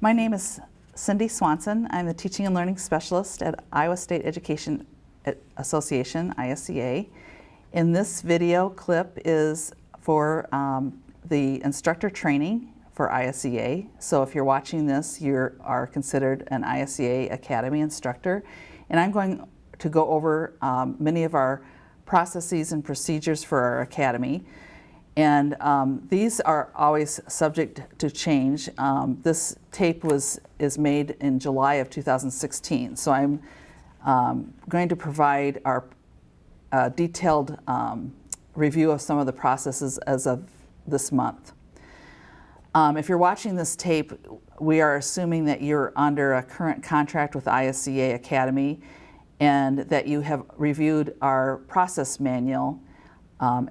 My name is Cindy Swanson. I'm the Teaching and Learning Specialist at Iowa State Education Association, ISEA. In this video clip is for the instructor training for ISEA. So if you're watching this, you are considered an ISEA Academy instructor. And I'm going to go over many of our processes and procedures for our Academy. And these are always subject to change. This tape is made in July of 2016. So I'm going to provide our detailed review of some of the processes as of this month. If you're watching this tape, we are assuming that you're under a current contract with ISEA Academy and that you have reviewed our process manual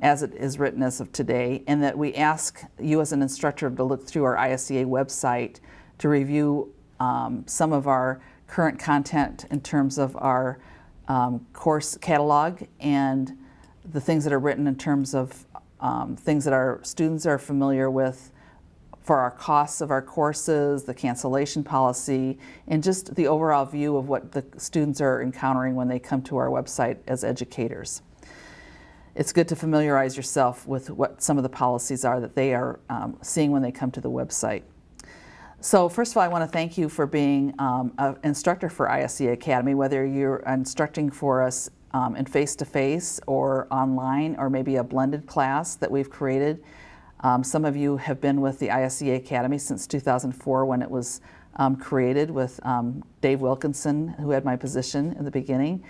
as it is written as of today, and that we ask you as an instructor to look through our ISEA website to review some of our current content in terms of our course catalog and the things that are written in terms of things that our students are familiar with for our costs of our courses, the cancellation policy, and just the overall view of what the students are encountering when they come to our website as educators. It's good to familiarize yourself with what some of the policies are that they are seeing when they come to the website. So first of all, I want to thank you for being an instructor for ISEA Academy, whether you're instructing for us in face-to-face or online, or maybe a blended class that we've created. Some of you have been with the ISEA Academy since 2004 when it was created with Dave Wilkinson, who had my position in the beginning.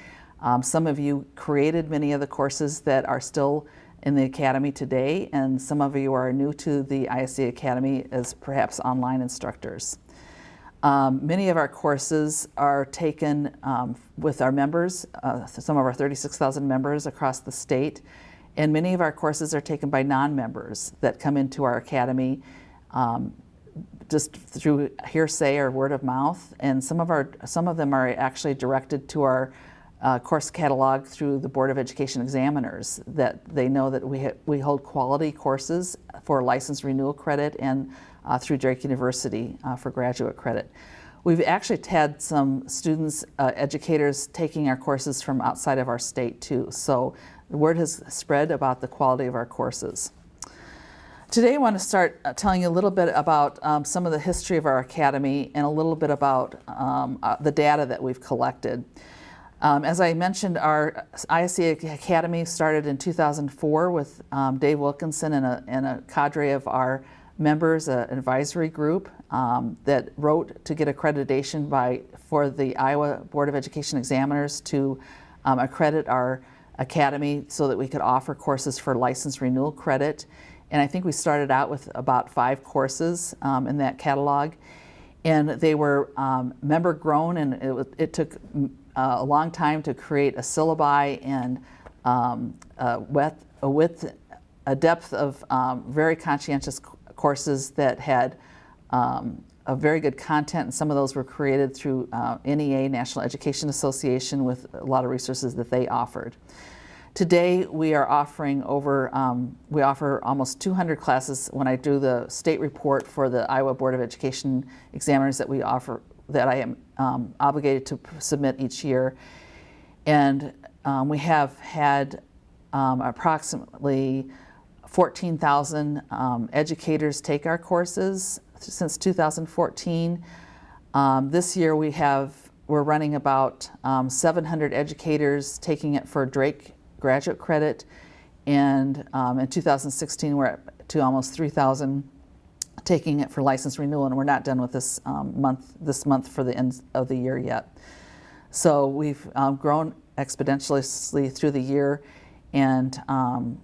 Some of you created many of the courses that are still in the Academy today, and some of you are new to the ISEA Academy as perhaps online instructors. Many of our courses are taken with our members, some of our 36,000 members across the state, and many of our courses are taken by non-members that come into our Academy just through hearsay or word of mouth, and some of them are actually directed to our course catalog through the Board of Education examiners, that they know that we hold quality courses for license renewal credit and through Drake University for graduate credit. We've actually had some students, educators taking our courses from outside of our state too, so the word has spread about the quality of our courses. Today I want to start telling you a little bit about some of the history of our Academy and a little bit about the data that we've collected. As I mentioned, our ISEA Academy started in 2004 with Dave Wilkinson and a cadre of our members, an advisory group that wrote to get accreditation for the Iowa Board of Education examiners to accredit our Academy so that we could offer courses for license renewal credit. And I think we started out with about 5 courses in that catalog. And they were member grown, and it took a long time to create a syllabi and a depth of very conscientious courses that had a very good content, and some of those were created through NEA, National Education Association, with a lot of resources that they offered. Today we are offering we offer almost 200 classes when I do the state report for the Iowa Board of Education examiners that we offer, that I am obligated to submit each year. And we have had approximately 14,000 educators take our courses since 2014. This year we're running about 700 educators taking it for Drake graduate credit, and in 2016 we're up to almost 3,000 taking it for license renewal, and we're not done with this month for the end of the year yet. So we've grown exponentially through the year, and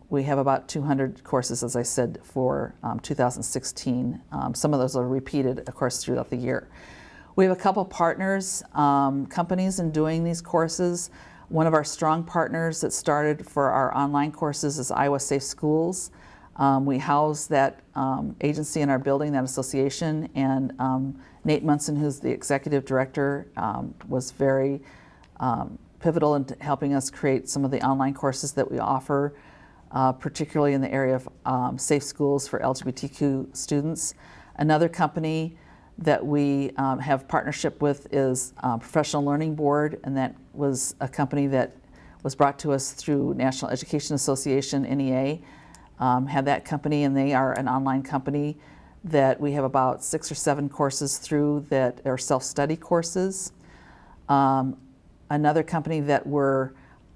we have about 200 courses, as I said, for 2016. Some of those are repeated, of course, throughout the year. We have a couple partners, companies in doing these courses. One of our strong partners that started for our online courses is Iowa Safe Schools. We house that agency in our building, that association, and Nate Munson, who's the executive director, was very pivotal in helping us create some of the online courses that we offer, particularly in the area of safe schools for LGBTQ students. Another company that we have partnership with is Professional Learning Board, and that was a company that was brought to us through National Education Association, NEA. Had that company, and they are an online company that we have about 6 or 7 courses through that are self-study courses. Another company that were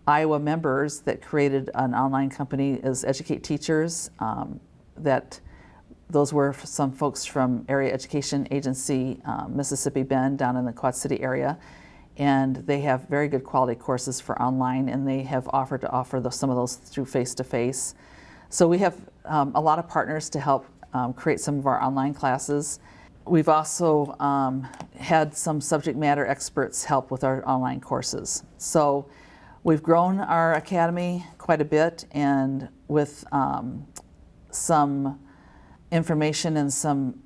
Iowa members that created an online company is Educate Teachers. Those were some folks from Area Education Agency, Mississippi Bend down in the Quad City area. And they have very good quality courses for online, and they have offered to offer some of those through face-to-face. So we have a lot of partners to help create some of our online classes. We've also had some subject matter experts help with our online courses. So we've grown our academy quite a bit, and with some information and some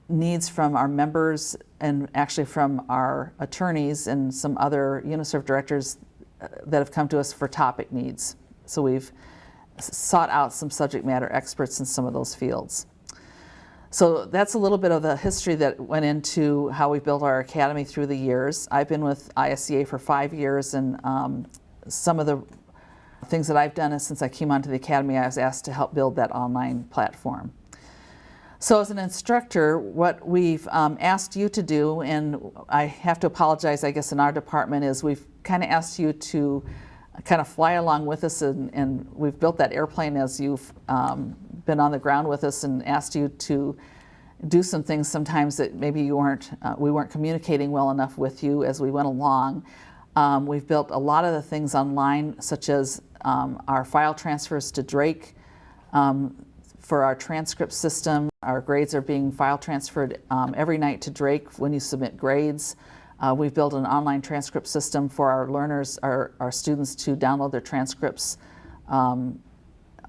needs from our members and actually from our attorneys and some other UNISERV directors that have come to us for topic needs. So we've sought out some subject matter experts in some of those fields. So that's a little bit of the history that went into how we built our academy through the years. I've been with ISEA for 5 years, and some of the things that I've done is since I came onto the academy, I was asked to help build that online platform. So as an instructor, what we've asked you to do, and I have to apologize, I guess, in our department, is we've kind of asked you to kind of fly along with us, and we've built that airplane as you've been on the ground with us, and asked you to do some things sometimes that maybe we weren't communicating well enough with you as we went along. We've built a lot of the things online, such as our file transfers to Drake. For our transcript system, our grades are being file transferred every night to Drake when you submit grades. We've built an online transcript system for our learners, our students, to download their transcripts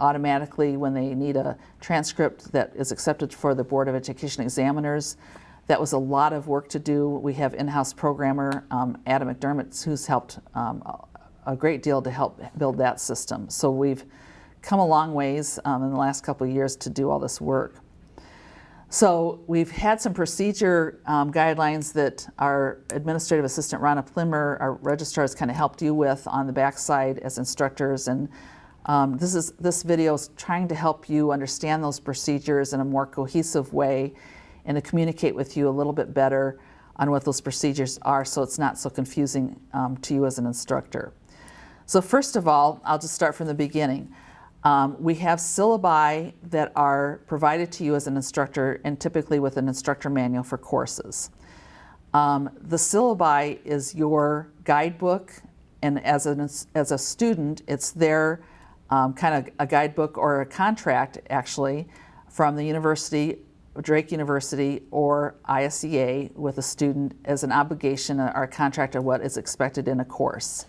automatically when they need a transcript that is accepted for the Board of Education examiners. That was a lot of work to do. We have in-house programmer Adam McDermott, who's helped a great deal to help build that system. So we've come a long ways in the last couple of years to do all this work. So we've had some procedure guidelines that our administrative assistant Ronna Plimmer, our registrar, has kind of helped you with on the backside as instructors, and this video is trying to help you understand those procedures in a more cohesive way and to communicate with you a little bit better on what those procedures are, so it's not so confusing to you as an instructor. So first of all, I'll just start from the beginning. We have syllabi that are provided to you as an instructor, and typically with an instructor manual for courses. The syllabi is your guidebook, and as a student, it's their kind of a guidebook or a contract, actually, from the university, Drake University or ISEA, with a student as an obligation or a contract of what is expected in a course.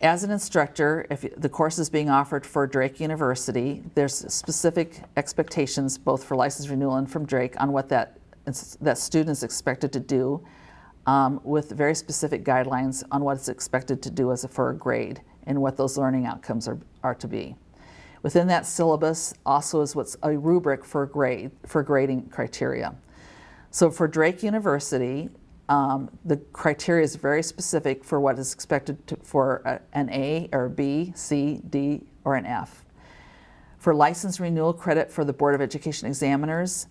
As an instructor, if the course is being offered for Drake University, there's specific expectations both for license renewal and from Drake on what that student is expected to do, with very specific guidelines on what it's expected to do for a grade and what those learning outcomes are to be. Within that syllabus also is what's a rubric for grading criteria. So for Drake University, the criteria is very specific for what is expected for an A or a B, C, D, or an F. For license renewal credit for the Board of Education examiners,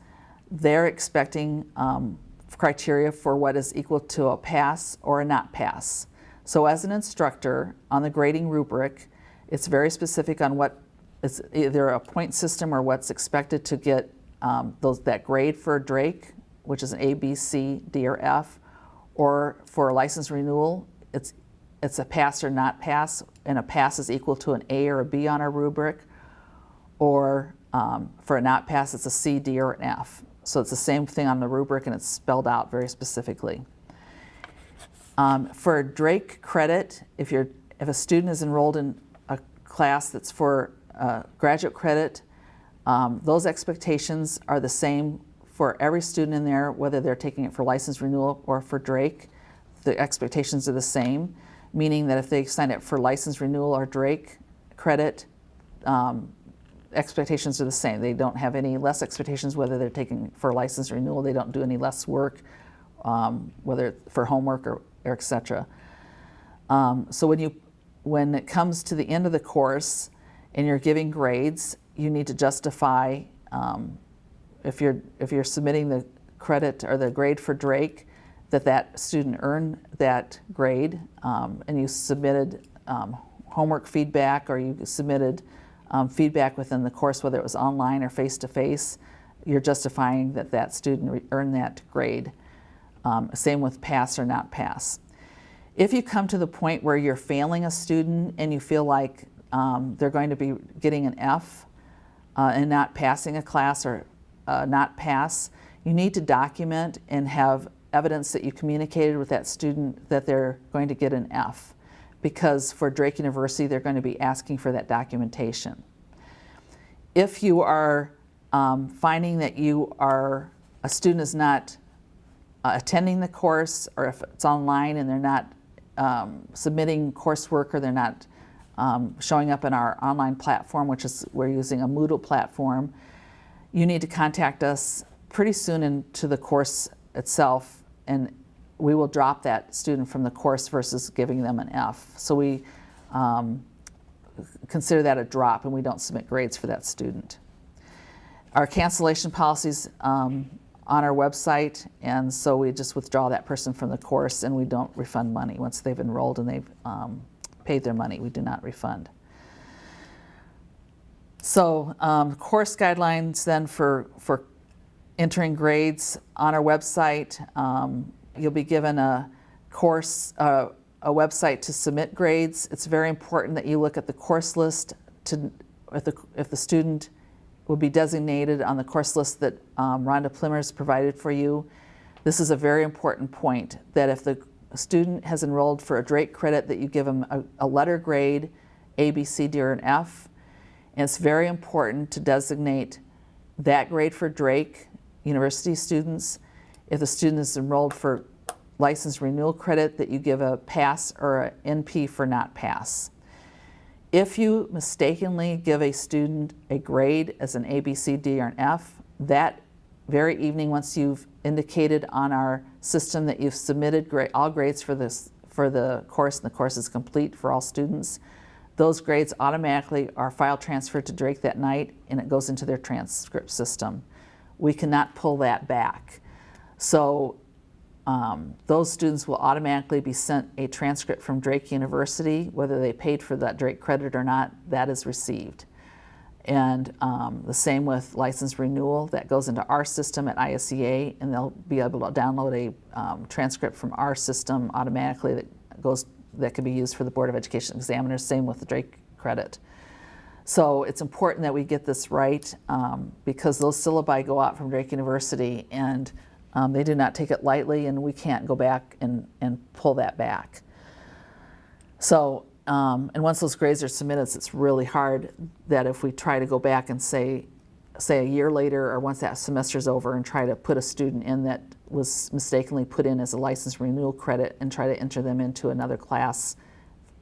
they're expecting criteria for what is equal to a pass or a not pass. So as an instructor on the grading rubric, it's very specific on what is either a point system or what's expected to get that grade for Drake, which is an A, B, C, D, or F. Or for a license renewal, it's a pass or not pass, and a pass is equal to an A or a B on our rubric. Or for a not pass, it's a C, D, or an F. So it's the same thing on the rubric, and it's spelled out very specifically. For Drake credit, if a student is enrolled in a class that's for graduate credit, those expectations are the same for every student in there, whether they're taking it for license renewal or for Drake. The expectations are the same, meaning that if they sign up for license renewal or Drake credit, expectations are the same. They don't have any less expectations whether they're taking for license renewal. They don't do any less work, whether for homework or et cetera. So when it comes to the end of the course and you're giving grades, you need to justify if you're submitting the credit or the grade for Drake, that student earned that grade, and you submitted homework feedback, or you submitted feedback within the course, whether it was online or face-to-face, you're justifying that student earned that grade. Same with pass or not pass. If you come to the point where you're failing a student and you feel like they're going to be getting an F and not passing a class or not pass, you need to document and have evidence that you communicated with that student that they're going to get an F, because for Drake University they're going to be asking for that documentation. If you are finding that a student is not attending the course, or if it's online and they're not submitting coursework, or they're not showing up in our online platform, which is, we're using a Moodle platform, you need to contact us pretty soon into the course itself, and we will drop that student from the course versus giving them an F. So we consider that a drop, and we don't submit grades for that student. Our cancellation policies on our website, and so we just withdraw that person from the course, and we don't refund money. Once they've enrolled and they've paid their money, we do not refund. So course guidelines then for entering grades on our website. You'll be given a website to submit grades. It's very important that you look at the course list if the student will be designated on the course list that Rhonda Plimmers provided for you. This is a very important point, that if the student has enrolled for a Drake credit, that you give them a letter grade, A, B, C, D, or an F. And it's very important to designate that grade for Drake University students. If the student is enrolled for license renewal credit, that you give a pass or an NP for not pass. If you mistakenly give a student a grade as an A, B, C, D, or an F, that very evening, once you've indicated on our system that you've submitted all grades for the course, and the course is complete for all students, those grades automatically are file transferred to Drake that night, and it goes into their transcript system. We cannot pull that back. So those students will automatically be sent a transcript from Drake University, whether they paid for that Drake credit or not, that is received. And the same with license renewal, that goes into our system at ISEA, and they'll be able to download a transcript from our system automatically that can be used for the Board of Education examiners, same with the Drake credit. So it's important that we get this right, because those syllabi go out from Drake University, and they do not take it lightly, and we can't go back and pull that back. So, and once those grades are submitted, it's really hard that if we try to go back and say a year later, or once that semester's over, and try to put a student in that was mistakenly put in as a license renewal credit and try to enter them into another class,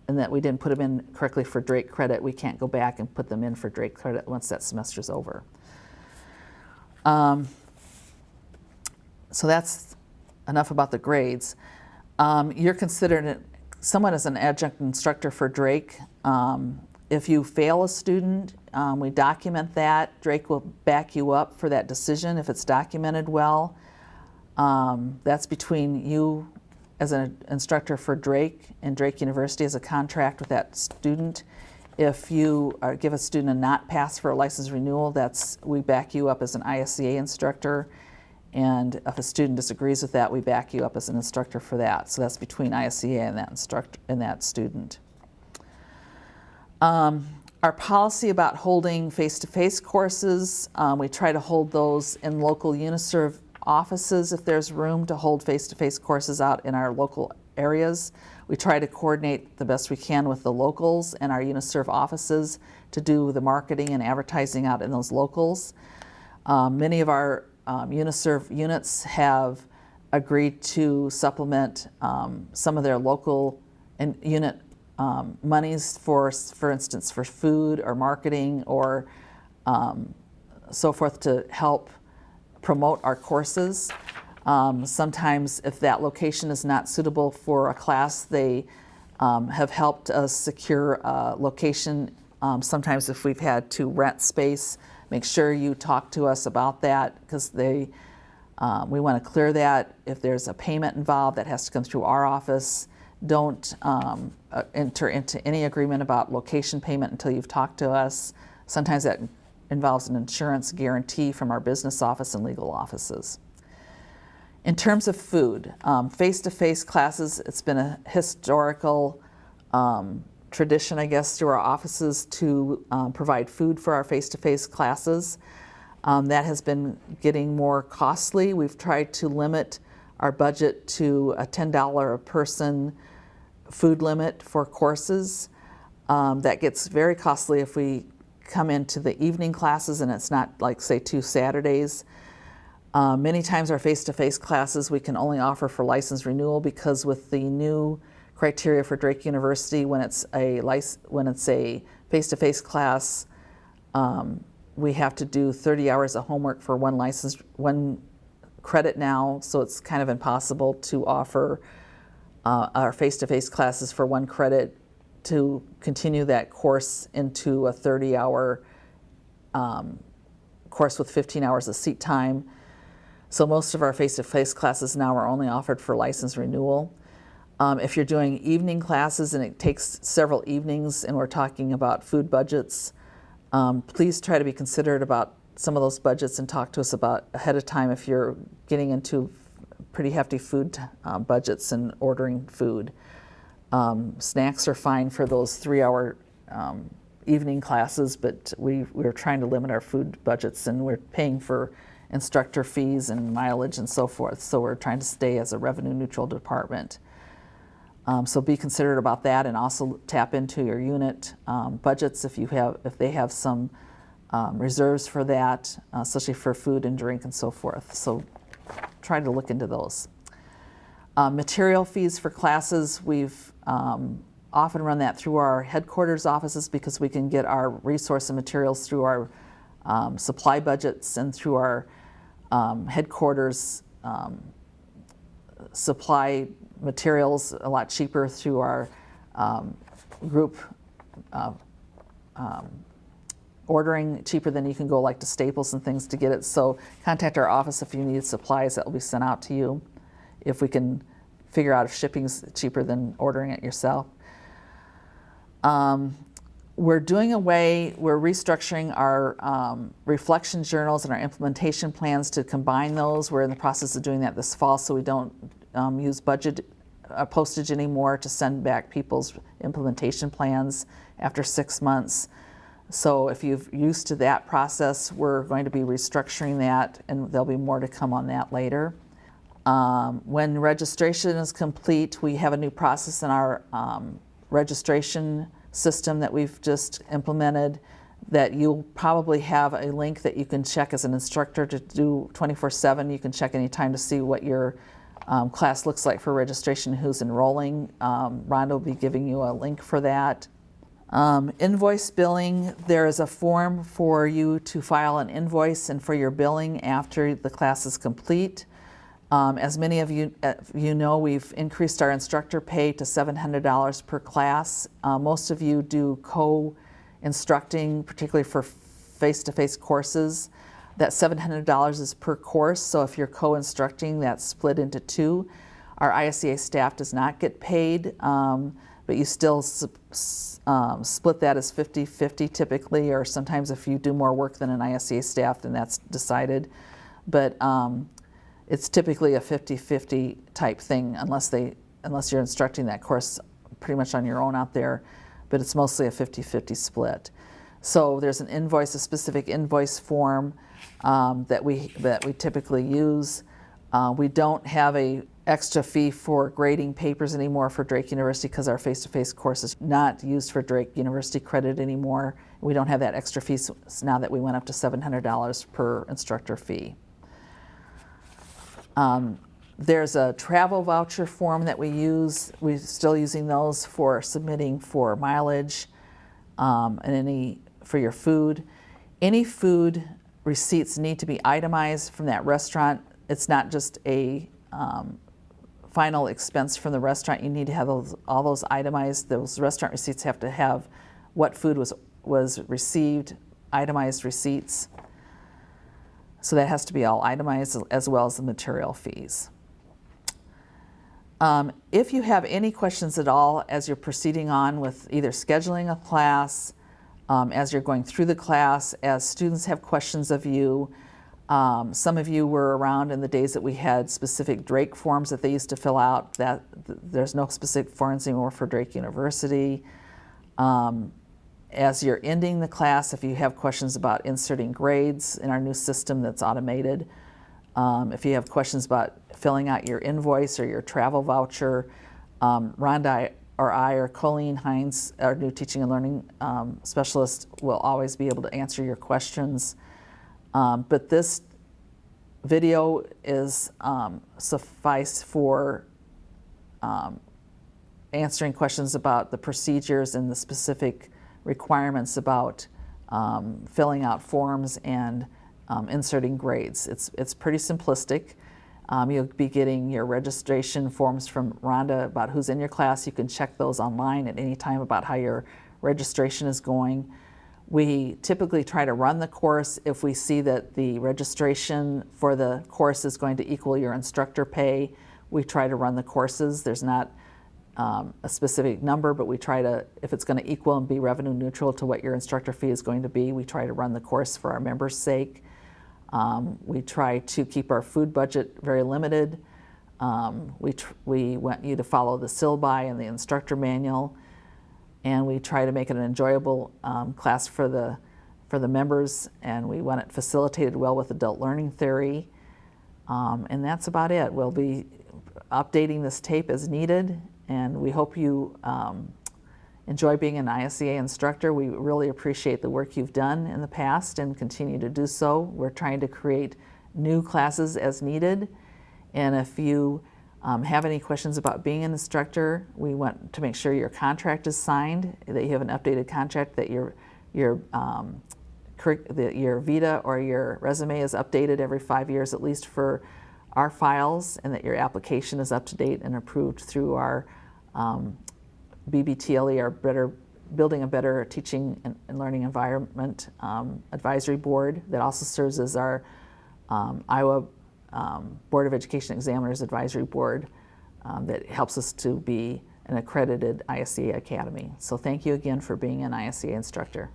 and that we didn't put them in correctly for Drake credit, we can't go back and put them in for Drake credit once that semester's over. So that's enough about the grades. You're considered someone as an adjunct instructor for Drake. If you fail a student, we document that. Drake will back you up for that decision if it's documented well. That's between you as an instructor for Drake and Drake University as a contract with that student. If you give a student a not pass for a license renewal, we back you up as an ISEA instructor. And if a student disagrees with that, we back you up as an instructor for that. So that's between ISEA and that instructor and that student. Our policy about holding face-to-face courses, we try to hold those in local UNISERV offices if there's room to hold face-to-face courses out in our local areas. We try to coordinate the best we can with the locals and our UNISERV offices to do the marketing and advertising out in those locals. Many of our UNISERV units have agreed to supplement some of their local and unit monies for instance, for food or marketing or so forth to help promote our courses. Sometimes if that location is not suitable for a class, they have helped us secure a location. Sometimes if we've had to rent space, make sure you talk to us about that, because we want to clear that. If there's a payment involved, that has to come through our office. Don't enter into any agreement about location payment until you've talked to us. Sometimes that involves an insurance guarantee from our business office and legal offices. In terms of food, face-to-face classes, it's been a historical tradition, I guess, through our offices to provide food for our face-to-face classes. That has been getting more costly. We've tried to limit our budget to a $10 a person food limit for courses. That gets very costly if we come into the evening classes and it's not like, say, 2 Saturdays. Many times our face-to-face classes we can only offer for license renewal, because with the new criteria for Drake University, when it's a face-to-face class, we have to do 30 hours of homework for one credit now, so it's kind of impossible to offer our face-to-face classes for 1 credit to continue that course into a 30-hour course with 15 hours of seat time. So most of our face-to-face classes now are only offered for license renewal. If you're doing evening classes and it takes several evenings and we're talking about food budgets, please try to be considerate about some of those budgets and talk to us about ahead of time if you're getting into pretty hefty food budgets and ordering food. Snacks are fine for those 3-hour evening classes, but we're trying to limit our food budgets, and we're paying for instructor fees and mileage and so forth. So we're trying to stay as a revenue neutral department. So be considerate about that, and also tap into your unit budgets if they have some reserves for that, especially for food and drink and so forth. So try to look into those. Material fees for classes, we've often run that through our headquarters offices, because we can get our resource and materials through our supply budgets and through our headquarters supply materials a lot cheaper through our group ordering, cheaper than you can go like to Staples and things to get it. So contact our office if you need supplies that will be sent out to you, if we can figure out if shipping's cheaper than ordering it yourself. We're restructuring our reflection journals and our implementation plans to combine those. We're in the process of doing that this fall, so we don't use postage anymore to send back people's implementation plans after 6 months. So if you're used to that process, we're going to be restructuring that, and there'll be more to come on that later. When registration is complete, we have a new process in our registration system that we've just implemented, that you'll probably have a link that you can check as an instructor to do 24/7. You can check anytime to see what your class looks like for registration, who's enrolling. Rhonda will be giving you a link for that. Invoice billing, there is a form for you to file an invoice and for your billing after the class is complete. As many of you know, we've increased our instructor pay to $700 per class. Most of you do co-instructing, particularly for face-to-face courses. That $700 is per course, so if you're co-instructing, that's split into 2. Our ISEA staff does not get paid, but you still split that as 50-50 typically, or sometimes if you do more work than an ISEA staff, then that's decided. But it's typically a 50-50 type thing, unless you're instructing that course pretty much on your own out there, but it's mostly a 50-50 split. So there's an invoice, a specific invoice form that we typically use. We don't have a extra fee for grading papers anymore for Drake University, because our face-to-face course is not used for Drake University credit anymore. We don't have that extra fee now that we went up to $700 per instructor fee. There's a travel voucher form that we use. We're still using those for submitting for mileage and for your food. Any food receipts need to be itemized from that restaurant. It's not just a final expense from the restaurant. You need to have all those itemized. Those restaurant receipts have to have what food was received, itemized receipts. So that has to be all itemized, as well as the material fees. If you have any questions at all as you're proceeding on with either scheduling a class, as you're going through the class, as students have questions of you, some of you were around in the days that we had specific Drake forms that they used to fill out. That there's no specific forms anymore for Drake University. As you're ending the class, if you have questions about inserting grades in our new system that's automated, if you have questions about filling out your invoice or your travel voucher, Rhonda or Colleen Hines, our new teaching and learning specialist, will always be able to answer your questions. But this video is suffice for answering questions about the procedures and the specific requirements about filling out forms and inserting grades. It's pretty simplistic. You'll be getting your registration forms from Rhonda about who's in your class. You can check those online at any time about how your registration is going. We typically try to run the course if we see that the registration for the course is going to equal your instructor pay. We try to run the courses. There's not a specific number, but we try to, if it's going to equal and be revenue neutral to what your instructor fee is going to be, we try to run the course for our members' sake. We try to keep our food budget very limited. We want you to follow the syllabi and the instructor manual, and we try to make it an enjoyable class for the members, and we want it facilitated well with adult learning theory. And that's about it. We'll be updating this tape as needed, and we hope you enjoy being an ISEA instructor. We really appreciate the work you've done in the past and continue to do so. We're trying to create new classes as needed. And if you have any questions about being an instructor, we want to make sure your contract is signed, that you have an updated contract, that your VITA or your resume is updated every 5 years at least for our files, and that your application is up to date and approved through our BBTLE, our Building a Better Teaching and Learning Environment Advisory Board, that also serves as our Iowa Board of Education Examiners Advisory Board, that helps us to be an accredited ISEA Academy. So thank you again for being an ISEA instructor.